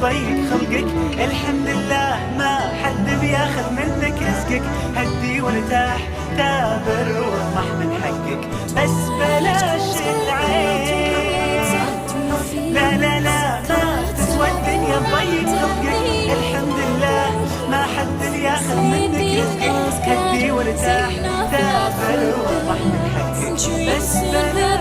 يضيق خلقك. الحمد لله ما حد بياخذ منك رزقك. هدي وارتاح تابر واطمح من حقك. بس بلاش العين، لا لا لا ما تسوى الدنيا تضيق خلقك. الحمد لله ما حد بياخذ منك رزقك. هدي وارتاح تابر واطمح من حقك. بس بلاش.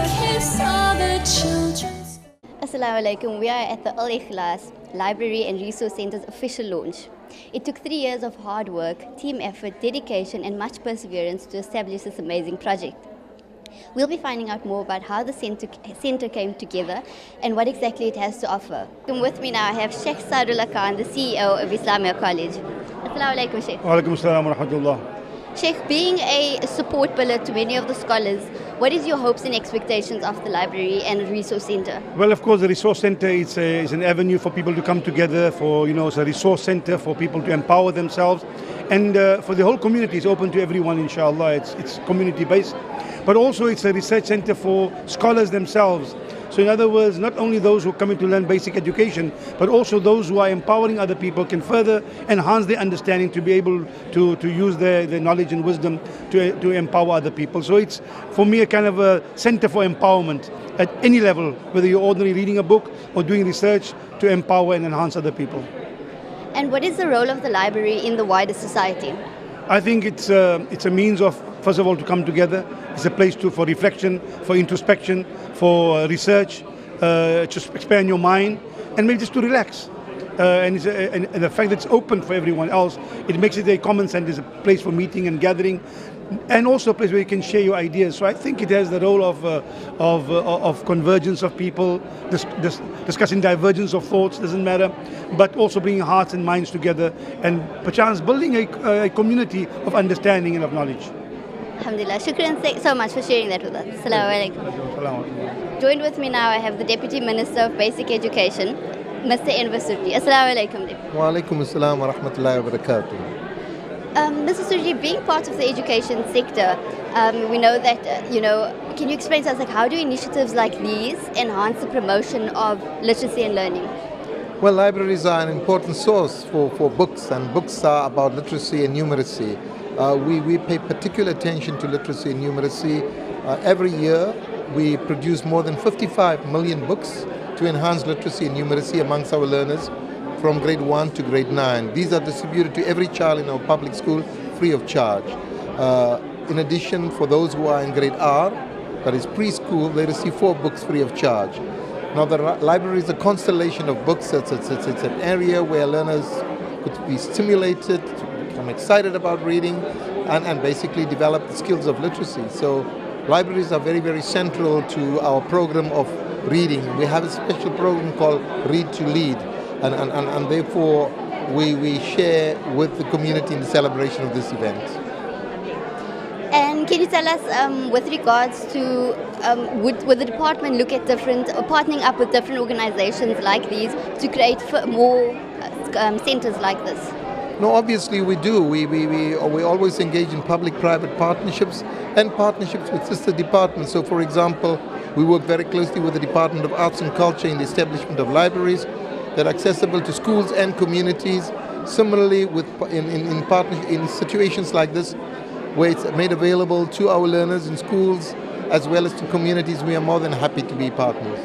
Assalamu alaikum. We are at the Al-Ikhlas Library and Resource Centre's official launch. It took 3 years of hard work, team effort, dedication and much perseverance to establish this amazing project. We'll be finding out more about how the centre came together and what exactly it has to offer. With me now I have Sheikh Sadullah Khan, the CEO of Islamia College. Assalamu alaikum, Sheikh. Wa alaikum assalam wa rahmatullah. Sheikh, being a support pillar to many of the scholars, what is your hopes and expectations of the library and resource centre? Well, of course, the resource centre is an avenue for people to come together. It's a resource centre for people to empower themselves, and for the whole community. It's open to everyone, inshallah. It's community based, but also it's a research centre for scholars themselves. So in other words, not only those who come in to learn basic education, but also those who are empowering other people can further enhance their understanding to be able to use their knowledge and wisdom to empower other people. So it's, for me, a kind of a center for empowerment at any level, whether you're ordinarily reading a book or doing research to empower and enhance other people. And what is the role of the library in the wider society? I think it's a means of, first of all, to come together. It's a place for reflection, for introspection, for research, to expand your mind, and maybe just to relax. And the fact that it's open for everyone else, it makes it a common sense. It's a place for meeting and gathering, and also a place where you can share your ideas. So I think it has the role of convergence of people, discussing divergence of thoughts, doesn't matter, but also bringing hearts and minds together, and perchance building a community of understanding and of knowledge. Alhamdulillah. Shukran so much for sharing that with us. Assalamu alaikum. Joined with me now I have the Deputy Minister of Basic Education, Mr. Enver Surti. Assalamu alaikum. Wa alaikum assalam wa rahmatullahi wa barakatuh. Mr. Surti, being part of the education sector, we know that, can you explain to us how do initiatives like these enhance the promotion of literacy and learning? Well, libraries are an important source for books, and books are about literacy and numeracy. We pay particular attention to literacy and numeracy. Every year we produce more than 55 million books to enhance literacy and numeracy amongst our learners from grade 1 to grade 9. These are distributed to every child in our public school free of charge. In addition, for those who are in grade R, that is preschool, they receive 4 books free of charge. Now the library is a constellation of books. It's an area where learners could be stimulated, become excited about reading, and basically develop the skills of literacy. So libraries are very, very central to our program of reading. We have a special program called Read to Lead, and therefore we share with the community in the celebration of this event. And can you tell us, with regards to, would the department look at partnering up with different organizations like these to create more centers like this? No, obviously we do. We always engage in public-private partnerships and partnerships with sister departments. So, for example, we work very closely with the Department of Arts and Culture in the establishment of libraries that are accessible to schools and communities. Similarly, in situations like this, where it's made available to our learners in schools as well as to communities, we are more than happy to be partners.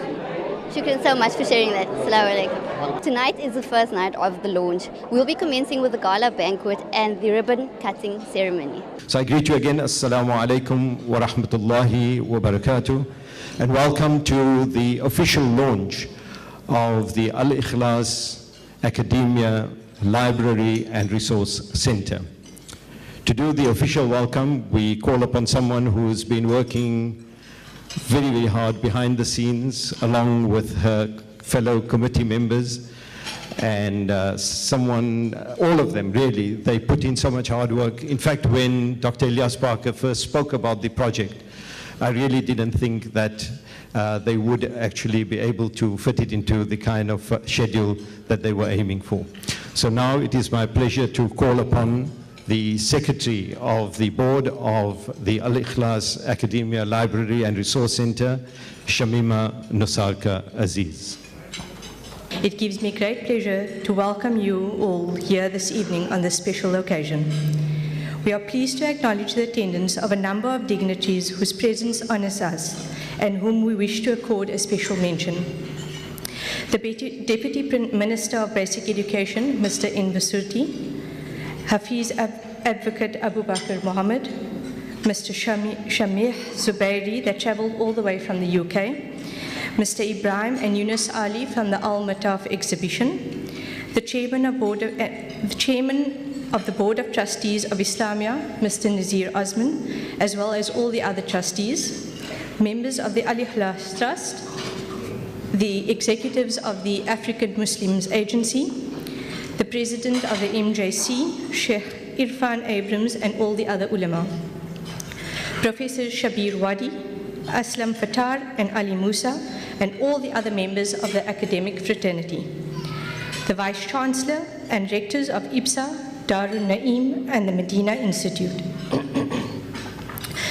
Shukran so much for sharing that. Assalamu alaikum. Tonight is the first night of the launch. We'll be commencing with the gala banquet and the ribbon cutting ceremony. So I greet you again. Assalamu alaikum wa rahmatullahi wa barakatuh. And welcome to the official launch of the Al-Ikhlas Academia Library and Resource Centre. To do the official welcome, we call upon someone who's been working very, very hard behind the scenes along with her fellow committee members, and all of them really, they put in so much hard work. In fact, when Dr. Ilyas Parker first spoke about the project, I really didn't think that they would actually be able to fit it into the kind of schedule that they were aiming for. So now it is my pleasure to call upon the Secretary of the Board of the Al-Ikhlas Academia Library and Resource Centre, Shamima Nusarka Aziz. It gives me great pleasure to welcome you all here this evening on this special occasion. We are pleased to acknowledge the attendance of a number of dignitaries whose presence honors us and whom we wish to accord a special mention. The Deputy Minister of Basic Education, Mr. Invasurti, Hafiz Advocate Abu Bakr Mohammed, Mr. Shamih Zubairi, that travelled all the way from the UK, Mr. Ibrahim and Yunus Ali from the Al-Mataf exhibition, the Chairman of the Board of Trustees of Islamia, Mr. Nazir Osman, as well as all the other trustees, members of the Al-Ikhlas Trust, the executives of the African Muslims Agency, the President of the MJC, Sheikh Irfan Abrams, and all the other ulama, Professor Shabir Wadi, Aslam Fattar, and Ali Musa, and all the other members of the academic fraternity, the Vice-Chancellor and Rectors of IBSA, Darul Naim, and the Medina Institute,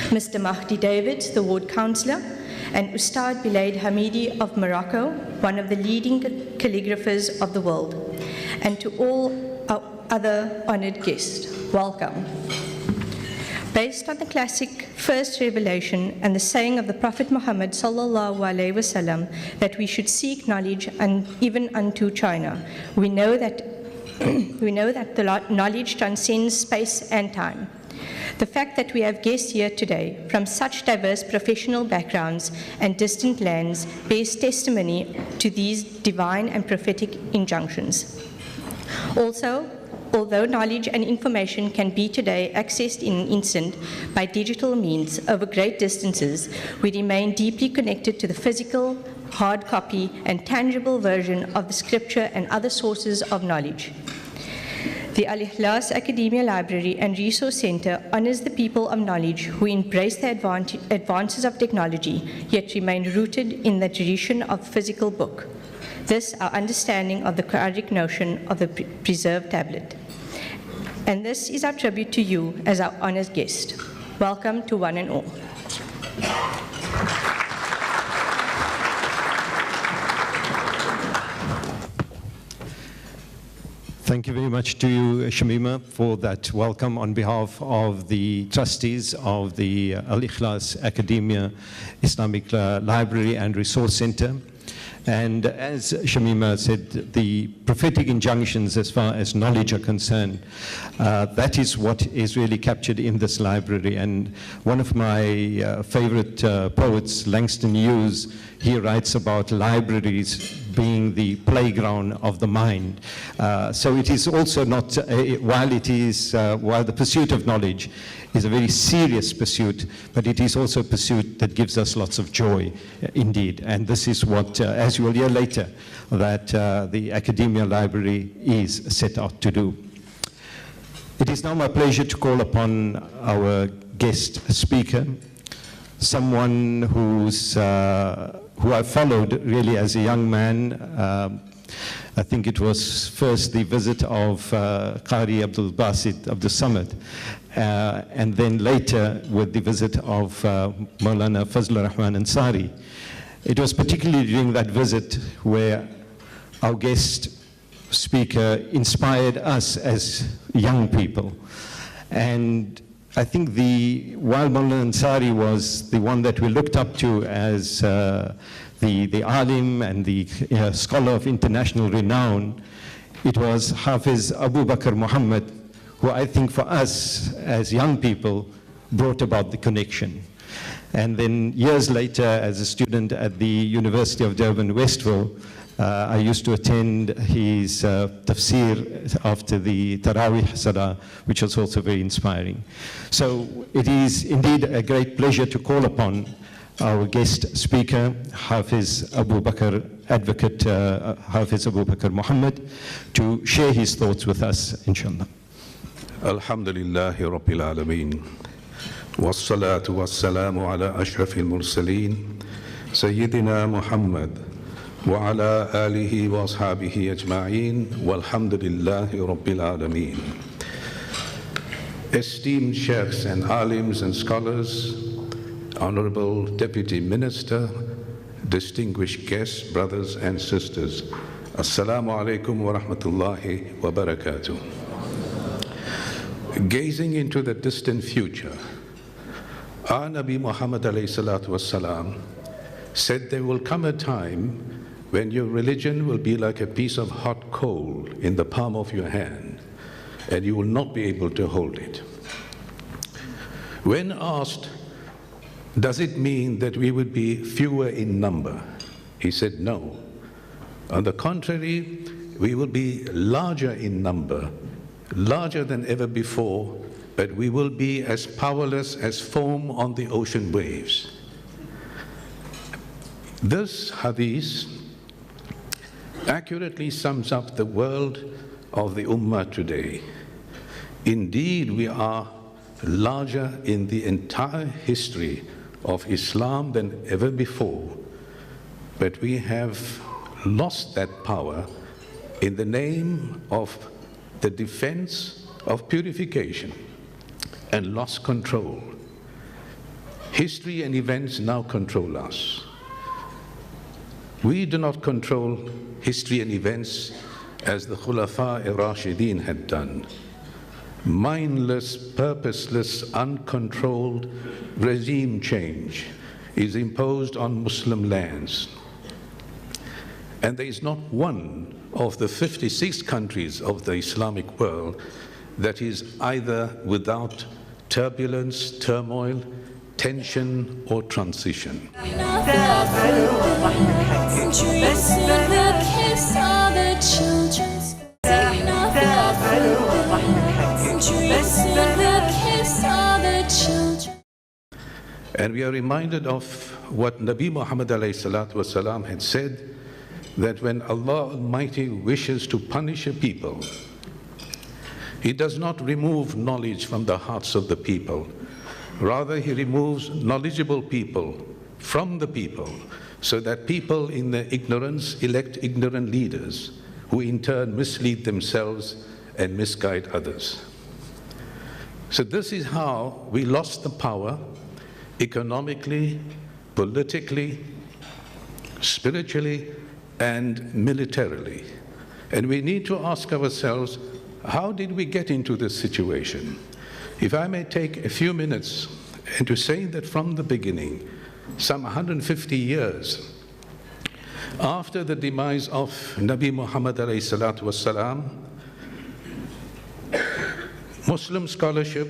Mr. Mahdi Davids, the Ward Councillor, and Ustad Bilaid Hamidi of Morocco, one of the leading calligraphers of the world, and to all our other honored guests, welcome. Based on the classic first revelation and the saying of the Prophet Muhammad sallallahu alaihi wasallam that we should seek knowledge and even unto China, we know that the knowledge transcends space and time. The fact that we have guests here today from such diverse professional backgrounds and distant lands bears testimony to these divine and prophetic injunctions. Also, although knowledge and information can be today accessed in an instant by digital means over great distances, we remain deeply connected to the physical, hard copy, and tangible version of the scripture and other sources of knowledge. The Al-Ikhlas Academia Library and Resource Center honors the people of knowledge who embrace the advances of technology, yet remain rooted in the tradition of the physical book. This, our understanding of the Quranic notion of the preserved tablet. And this is our tribute to you as our honored guest. Welcome to one and all. Thank you very much to you, Shamima, for that welcome on behalf of the trustees of the Al-Ikhlas Academia Islamic Library and Resource Center. And as Shamima said, the prophetic injunctions as far as knowledge are concerned, that is what is really captured in this library. And one of my favorite poets, Langston Hughes, he writes about libraries being the playground of the mind. So it is also not, while the pursuit of knowledge is a very serious pursuit, but it is also a pursuit that gives us lots of joy, indeed. And this is what, as you will hear later, that the Academia Library is set out to do. It is now my pleasure to call upon our guest speaker, someone who I followed really as a young man. I think it was first the visit of Qari Abdul Basit Abdul Samad, and then later with the visit of Maulana Fazlur Rahman Ansari. It was particularly during that visit where our guest speaker inspired us as young people. And I think while Maulana Ansari was the one that we looked up to as the alim and the scholar of international renown, it was Hafiz Abu Bakr Muhammad, who I think for us as young people brought about the connection. And then years later, as a student at the University of Durban, Westville, I used to attend his tafsir after the Tarawih Salah, which was also very inspiring. So it is indeed a great pleasure to call upon our guest speaker, Hafiz Abu Bakr, Advocate Hafiz Abu Bakr Muhammad, to share his thoughts with us, inshallah. Alhamdulillahi Rabbil Alameen. Wassalatu wassalamu ala ashrafil mursaleen, Sayyidina Muhammad, wa ala alihi wa ashabihi ajma'een, walhamdulillahi Rabbil Alameen. Esteemed sheikhs and alims and scholars, Honorable Deputy Minister, distinguished guests, brothers and sisters, Assalamu alaikum wa rahmatullahi wa barakatuh. Gazing into the distant future, our Nabi Muhammad alayhi salatu wassalam said there will come a time when your religion will be like a piece of hot coal in the palm of your hand, and you will not be able to hold it. When asked, does it mean that we would be fewer in number? He said, no. On the contrary, we will be larger in number, larger than ever before, but we will be as powerless as foam on the ocean waves. This hadith accurately sums up the world of the Ummah today. Indeed, we are larger in the entire history of Islam than ever before, but we have lost that power in the name of the defense of purification and lost control. History and events now control us. We do not control history and events as the Khulafa ar-Rashidin had done. Mindless, purposeless, uncontrolled regime change is imposed on Muslim lands. And there is not one of the 56 countries of the Islamic world that is either without turbulence, turmoil, tension, or transition. And we are reminded of what Nabi Muhammad ﷺ had said, that when Allah Almighty wishes to punish a people, He does not remove knowledge from the hearts of the people. Rather, He removes knowledgeable people from the people, so that people in their ignorance elect ignorant leaders, who in turn mislead themselves and misguide others. So this is how we lost the power economically, politically, spiritually, and militarily. And we need to ask ourselves, how did we get into this situation? If I may take a few minutes and to say that from the beginning, some 150 years after the demise of Nabi Muhammad alayhi salatu wassalam, Muslim scholarship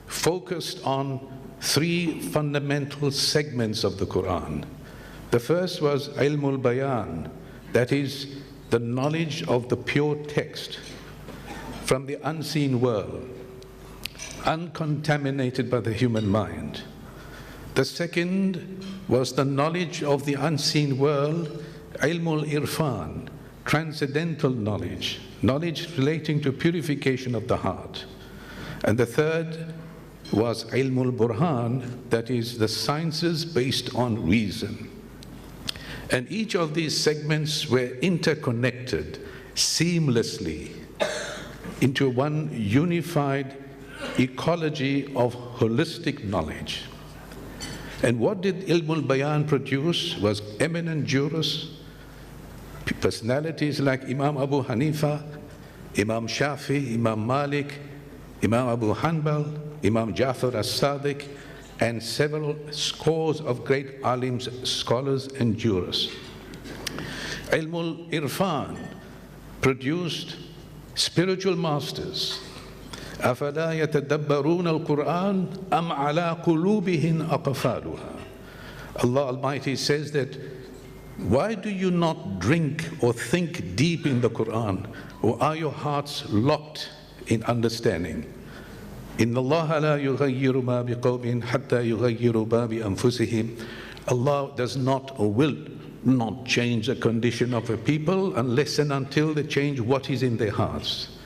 focused on three fundamental segments of the Quran. The first was ilmul bayan, that is the knowledge of the pure text from the unseen world, uncontaminated by the human mind. The second was the knowledge of the unseen world, ilmul irfan, transcendental knowledge, knowledge relating to purification of the heart. And the third was ilmul burhan, that is the sciences based on reason. And each of these segments were interconnected seamlessly into one unified ecology of holistic knowledge. And what did Ilmul Bayan produce was eminent jurists, personalities like Imam Abu Hanifa, Imam Shafi, Imam Malik, Imam Abu Hanbal, Imam Jafar as-Sadiq, and several scores of great alims, scholars, and jurists. Ilmul Irfan produced spiritual masters. أَفَلَا يَتَدَبَّرُونَ الْقُرْآنَ أَمْ عَلَىٰ قُلُوبِهِمْ أَقْفَالُهَا. Allah Almighty says that, why do you not drink or think deep in the Quran, or are your hearts locked in understanding? إِنَّ اللَّهَ لَا يُغَيِّرُ مَا بِقَوْمٍ حَتَّى يُغَيِّرُوا مَا بِأَنفُسِهِمْ. Allah does not or will not change the condition of a people unless and until they change what is in their hearts.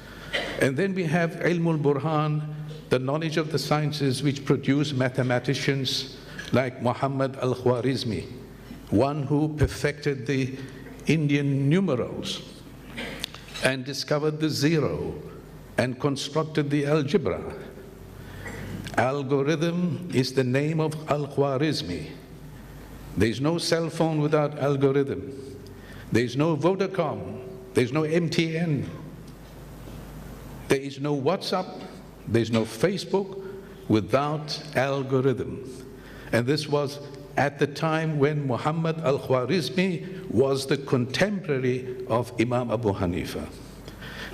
And then we have Ilmul Burhan, the knowledge of the sciences which produce mathematicians like Muhammad al-Khwarizmi, one who perfected the Indian numerals and discovered the zero and constructed the algebra. Algorithm is the name of al-Khwarizmi. There is no cell phone without algorithm. There is no Vodacom There's no MTN. There is no WhatsApp. There's no Facebook without algorithm. And this was at the time when Muhammad al-Khwarizmi was the contemporary of Imam Abu Hanifa.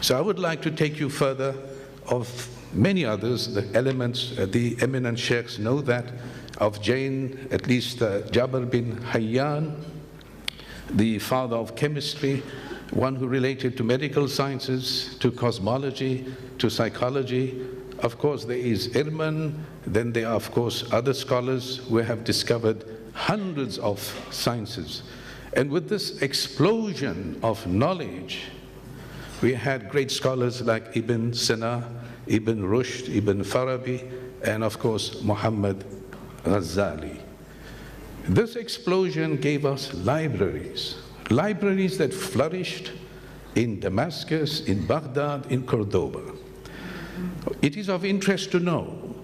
So I would like to take you further of many others, the elements, the eminent sheikhs know that, of Jain, at least Jabir bin Hayyan, the father of chemistry, one who related to medical sciences, to cosmology, to psychology. Of course, there is Irman, then there are, of course, other scholars who have discovered hundreds of sciences. And with this explosion of knowledge, we had great scholars like Ibn Sina, Ibn Rushd, Ibn Farabi, and of course, Muhammad Ghazali. This explosion gave us libraries that flourished in Damascus, in Baghdad, in Cordoba. It is of interest to know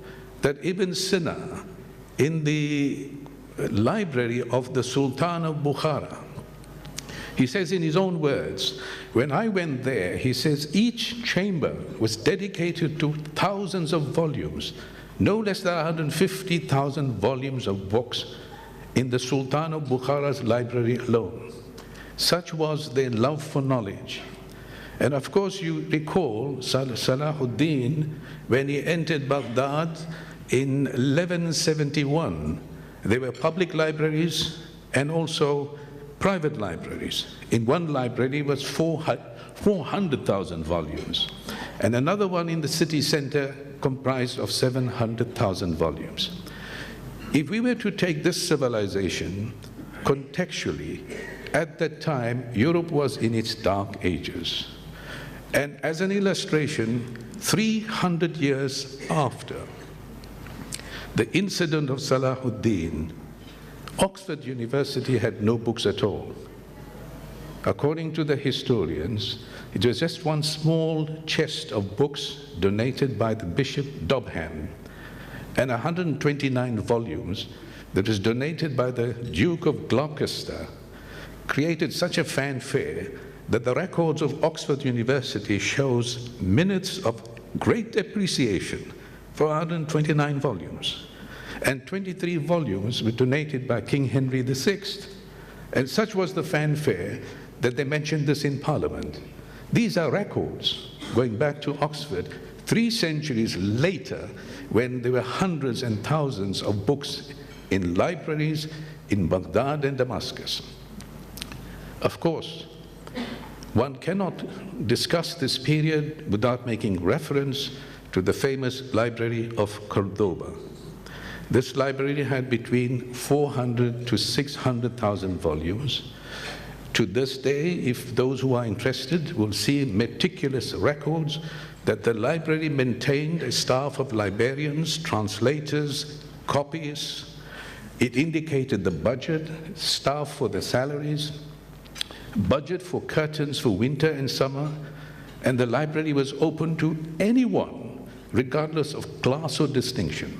that Ibn Sina, in the library of the Sultan of Bukhara, he says in his own words, when I went there, he says, each chamber was dedicated to thousands of volumes, no less than 150,000 volumes of books in the Sultan of Bukhara's library alone. Such was their love for knowledge. And of course, you recall Salahuddin, when he entered Baghdad in 1171, there were public libraries and also private libraries. In one library was 400,000 volumes, and another one in the city center comprised of 700,000 volumes. If we were to take this civilization contextually, at that time, Europe was in its dark ages. And as an illustration, 300 years after the incident of Salahuddin, Oxford University had no books at all. According to the historians, it was just one small chest of books donated by the Bishop Dobham, and 129 volumes that was donated by the Duke of Gloucester created such a fanfare that the records of Oxford University shows minutes of great appreciation for 129 volumes. And 23 volumes were donated by King Henry VI. And such was the fanfare that they mentioned this in Parliament. These are records going back to Oxford 3 centuries later, when there were hundreds and thousands of books in libraries in Baghdad and Damascus. Of course, one cannot discuss this period without making reference to the famous library of Cordoba. This library had between 400 to 600,000 volumes. To this day, if those who are interested will see meticulous records that the library maintained a staff of librarians, translators, copyists. It indicated the budget, staff for the salaries, budget for curtains for winter and summer, and the library was open to anyone, regardless of class or distinction.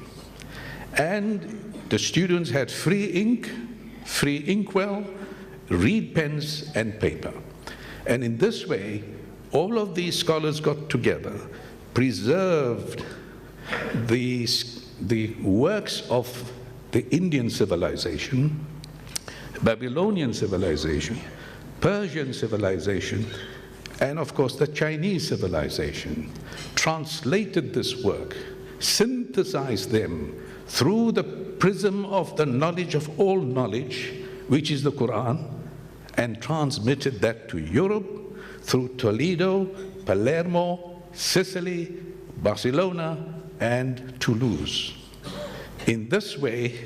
And the students had free ink, free inkwell, reed pens and paper. And in this way, all of these scholars got together, preserved the works of the Indian civilization, Babylonian civilization, Persian civilization, and of course the Chinese civilization, translated this work, synthesized them through the prism of the knowledge of all knowledge, which is the Quran, and transmitted that to Europe through Toledo, Palermo, Sicily, Barcelona, and Toulouse. In this way,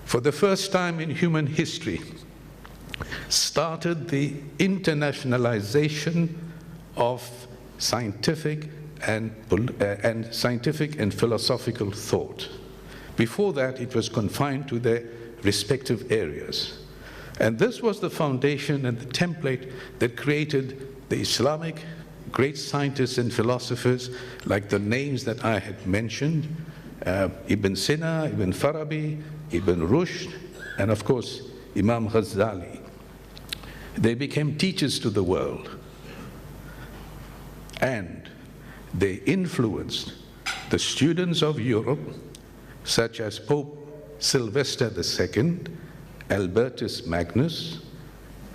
for the first time in human history, started the internationalization of scientific and philosophical thought. Before that, it was confined to their respective areas. And this was the foundation and the template that created the Islamic great scientists and philosophers, like the names that I had mentioned, Ibn Sina, Ibn Farabi, Ibn Rushd, and of course, Imam Ghazali. They became teachers to the world. And they influenced the students of Europe, such as Pope Sylvester II, Albertus Magnus,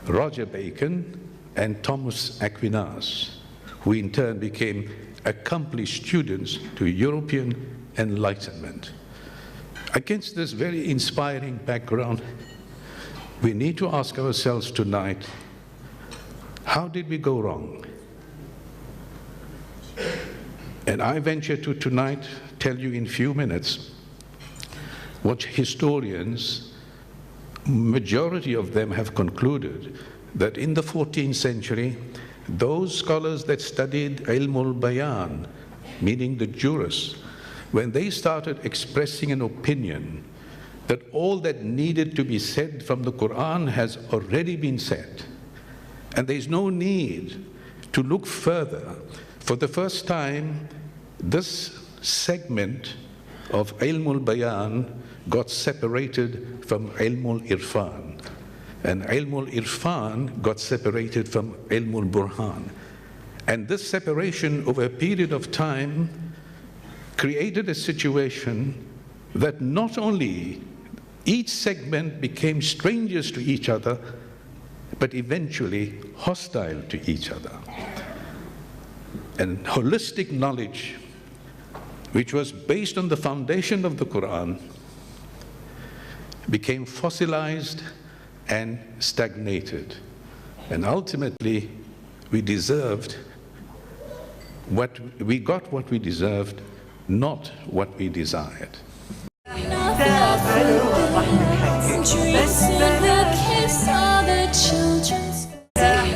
Roger Bacon, and Thomas Aquinas, who in turn became accomplished students to European enlightenment. Against this very inspiring background, we need to ask ourselves tonight, how did we go wrong? And I venture to tonight tell you in few minutes what historians, majority of them have concluded, that in the 14th century, those scholars that studied ilmul bayan, meaning the jurists, when they started expressing an opinion that all that needed to be said from the Quran has already been said, and there's no need to look further, for the first time, this segment of ilmul bayan got separated from ilmul irfan, and ilmul irfan got separated from ilmul burhan. And this separation over a period of time created a situation that not only each segment became strangers to each other, but eventually hostile to each other. And holistic knowledge, which was based on the foundation of the Quran, became fossilized and stagnated. And ultimately, we got what we deserved, not what we desired.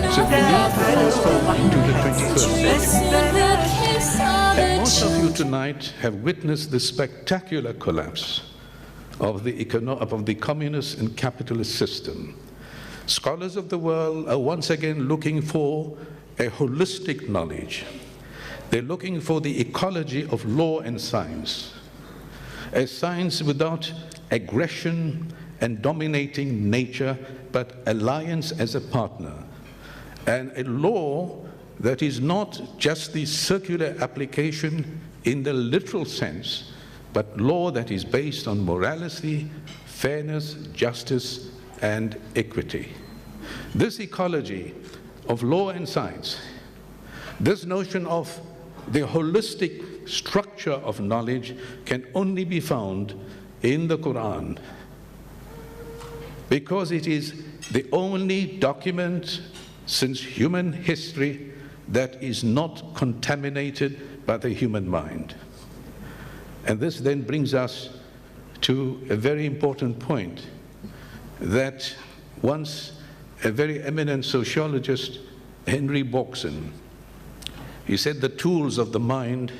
So we need to fast forward to the 21st century. And most of you tonight have witnessed the spectacular collapse of the communist and capitalist system. Scholars of the world are once again looking for a holistic knowledge. They're looking for the ecology of law and science, a science without aggression and dominating nature, but alliance as a partner, and a law that is not just the circular application in the literal sense, but law that is based on morality, fairness, justice, and equity. This ecology of law and science, this notion of the holistic structure of knowledge can only be found in the Quran, because it is the only document since human history that is not contaminated by the human mind. And this then brings us to a very important point, that once a very eminent sociologist, Henry Bergson, he said the tools of the mind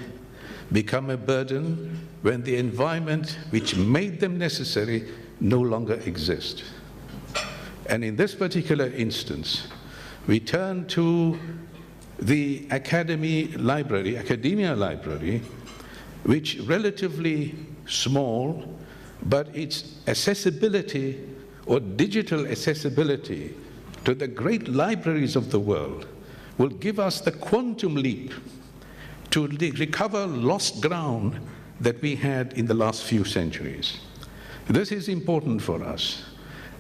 become a burden when the environment which made them necessary no longer exists. And in this particular instance, we turn to the academia library, which relatively small, but its accessibility or digital accessibility to the great libraries of the world will give us the quantum leap to recover lost ground that we had in the last few centuries. This is important for us.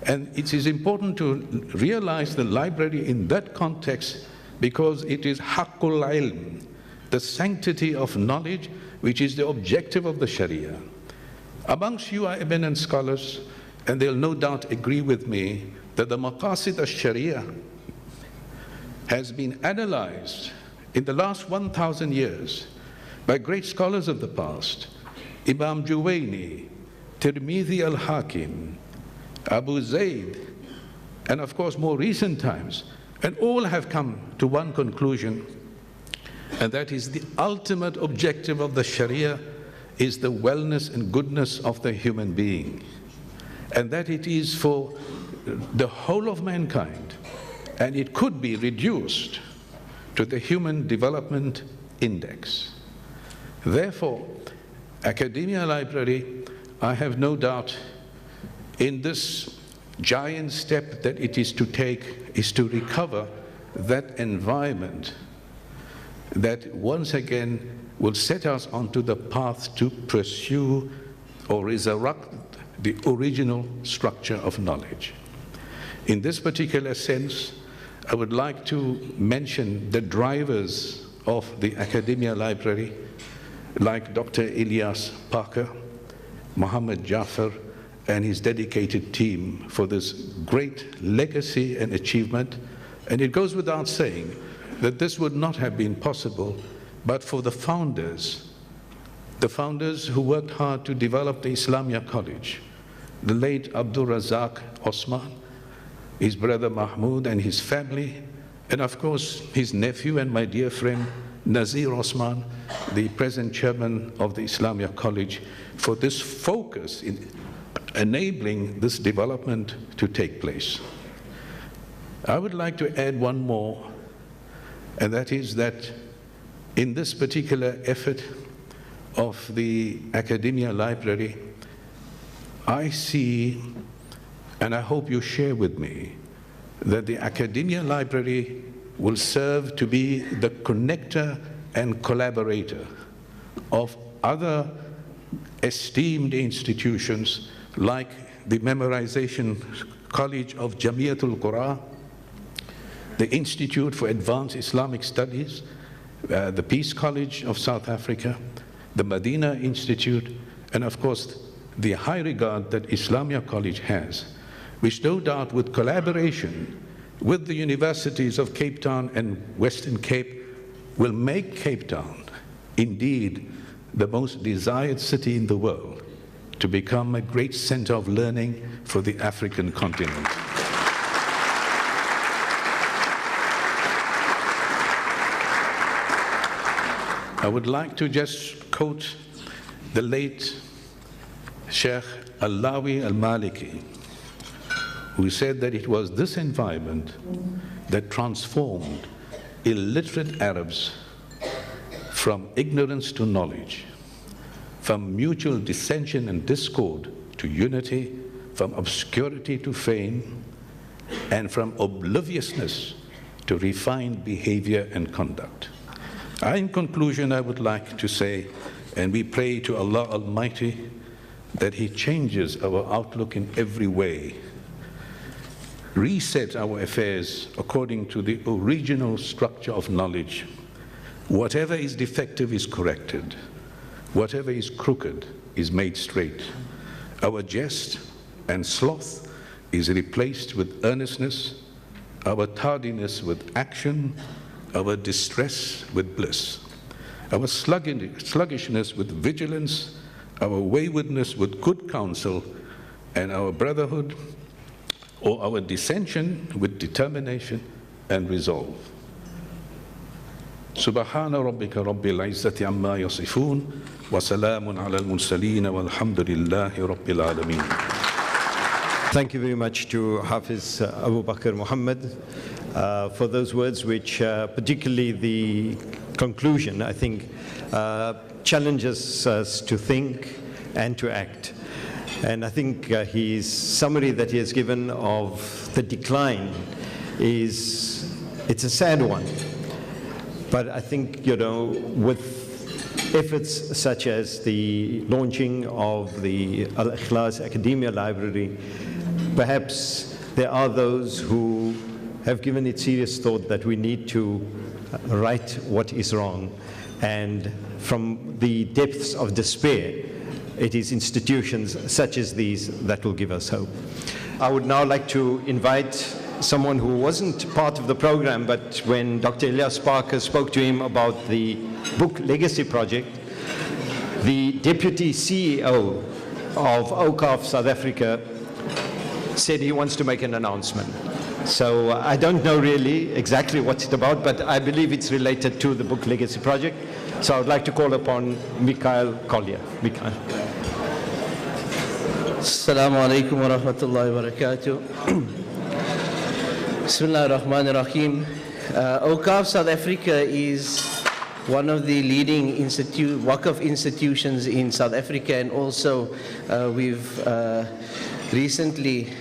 And it is important to realize the library in that context, because it is haqqul ilm, the sanctity of knowledge, which is the objective of the Sharia. Amongst you are eminent scholars, and they'll no doubt agree with me that the maqasid al-Sharia has been analyzed in the last 1,000 years by great scholars of the past, Imam Juwayni, Tirmidhi al-Hakim, Abu Zayd, and of course more recent times, and all have come to one conclusion, and that is the ultimate objective of the Sharia is the wellness and goodness of the human being, and that it is for the whole of mankind, and it could be reduced to the Human Development Index. Therefore, Academia Library, I have no doubt, in this giant step that it is to take is to recover that environment that once again will set us onto the path to pursue or resurrect the original structure of knowledge. In this particular sense, I would like to mention the drivers of the Academia Library, like Dr. Ilyas Parker, Muhammad Jafar, and his dedicated team for this great legacy and achievement. And it goes without saying that this would not have been possible but for the founders who worked hard to develop the Islamia College, the late Abdul Razak Osman, his brother Mahmoud and his family, and of course his nephew and my dear friend Nazir Osman, the present chairman of the Islamia College, for this focus in enabling this development to take place. I would like to add one more, and that is that in this particular effort of the Academia Library, I see, and I hope you share with me, that the Academia Library will serve to be the connector and collaborator of other esteemed institutions like the Memorization College of Jamiatul Quran, the Institute for Advanced Islamic Studies, the Peace College of South Africa, the Medina Institute, and of course the high regard that Islamia College has, which no doubt with collaboration with the universities of Cape Town and Western Cape will make Cape Town indeed the most desired city in the world to become a great center of learning for the African continent. I would like to just quote the late Sheikh Alawi al-Maliki, who said that it was this environment that transformed illiterate Arabs from ignorance to knowledge, from mutual dissension and discord to unity, from obscurity to fame, and from obliviousness to refined behavior and conduct. In conclusion, I would like to say, and we pray to Allah Almighty that He changes our outlook in every way, reset our affairs according to the original structure of knowledge. Whatever is defective is corrected. Whatever is crooked is made straight. Our jest and sloth is replaced with earnestness, our tardiness with action, our distress with bliss, our sluggishness with vigilance, our waywardness with good counsel, and our brotherhood or our dissension with determination and resolve. Subhana rabbika rabbil izzati amma yasifun wa salamun ala al-mursaleen walhamdulillahi rabbil alameen. Thank you very much to Hafiz Abu Bakr Muhammad for those words, which particularly the conclusion, I think, challenges us to think and to act. And I think his summary that he has given of the decline it's a sad one. But I think, with efforts such as the launching of the Al-Ikhlas Academia Library, perhaps there are those who have given it serious thought that we need to right what is wrong. And from the depths of despair, it is institutions such as these that will give us hope. I would now like to invite someone who wasn't part of the program, but when Dr. Ilyas Parker spoke to him about the book Legacy Project, the Deputy CEO of OCAF South Africa said he wants to make an announcement. So I don't know really exactly what it's about, but I believe it's related to the book Legacy Project. So I would like to call upon Mikhail Collier. Mikhail. Assalamu alaikum wa rahmatullahi wa barakatuh. Bismillah ar-Rahman ar-Rahim. OCAF South Africa is one of the leading Waqf institutions in South Africa, and also we've recently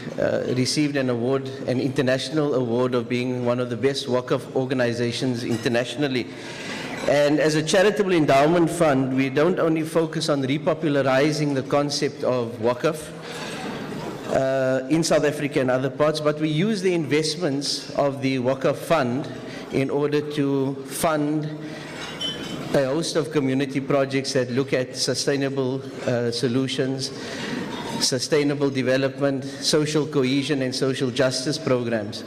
received an award, an international award of being one of the best Waqf organizations internationally. And as a charitable endowment fund, we don't only focus on repopularizing the concept of Waqf in South Africa and other parts, but we use the investments of the Waqf fund in order to fund a host of community projects that look at sustainable solutions, sustainable development, social cohesion, and social justice programs.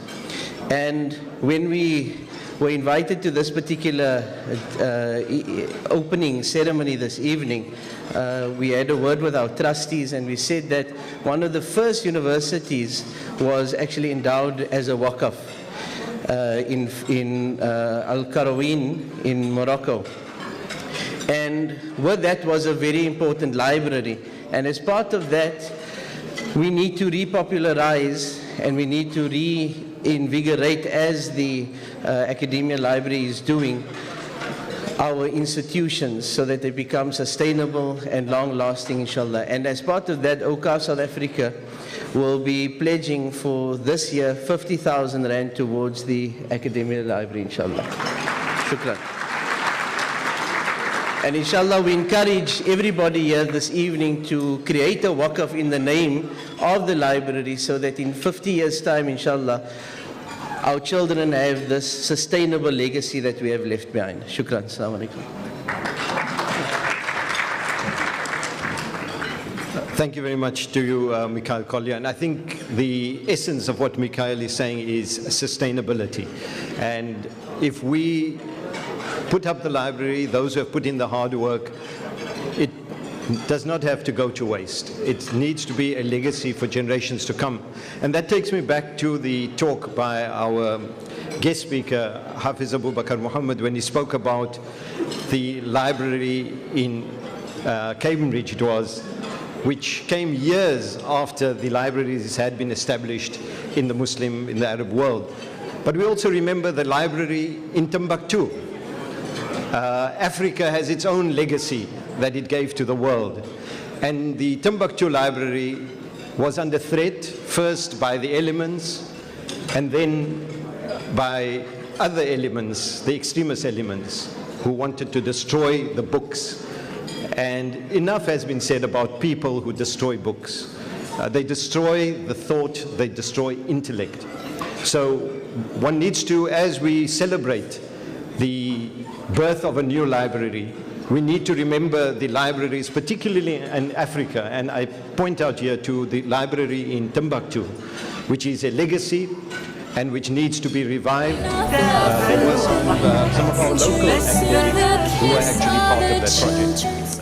And when we were invited to this particular opening ceremony this evening, we had a word with our trustees, and we said that one of the first universities was actually endowed as a Waqf in Al-Qarawin in Morocco. And with that was a very important library. And as part of that, we need to repopularize and we need to reinvigorate, as the Academia Library is doing, our institutions so that they become sustainable and long-lasting, inshallah. And as part of that, Awqaf South Africa will be pledging for this year 50,000 Rand towards the Academia Library, inshallah. Shukran. And inshallah, we encourage everybody here this evening to create a waqf in the name of the library so that in 50 years' time, inshallah, our children have this sustainable legacy that we have left behind. Shukran. Assalamu alaikum. Thank you very much to you, Mikhail Kolya. And I think the essence of what Mikhail is saying is sustainability. And if we put up the library, those who have put in the hard work, it does not have to go to waste. It needs to be a legacy for generations to come. And that takes me back to the talk by our guest speaker, Hafiz Abu Bakr Muhammad, when he spoke about the library in Cambridge, it was, which came years after the libraries had been established in the Arab world. But we also remember the library in Timbuktu. Africa has its own legacy that it gave to the world. And the Timbuktu library was under threat, first by the elements, and then by other elements, the extremist elements, who wanted to destroy the books. And enough has been said about people who destroy books. They destroy the thought, they destroy intellect. So one needs to, as we celebrate the birth of a new library, we need to remember the libraries, particularly in Africa, and I point out here to the library in Timbuktu, which is a legacy and which needs to be revived. There were some of our local academics who were actually part of that project.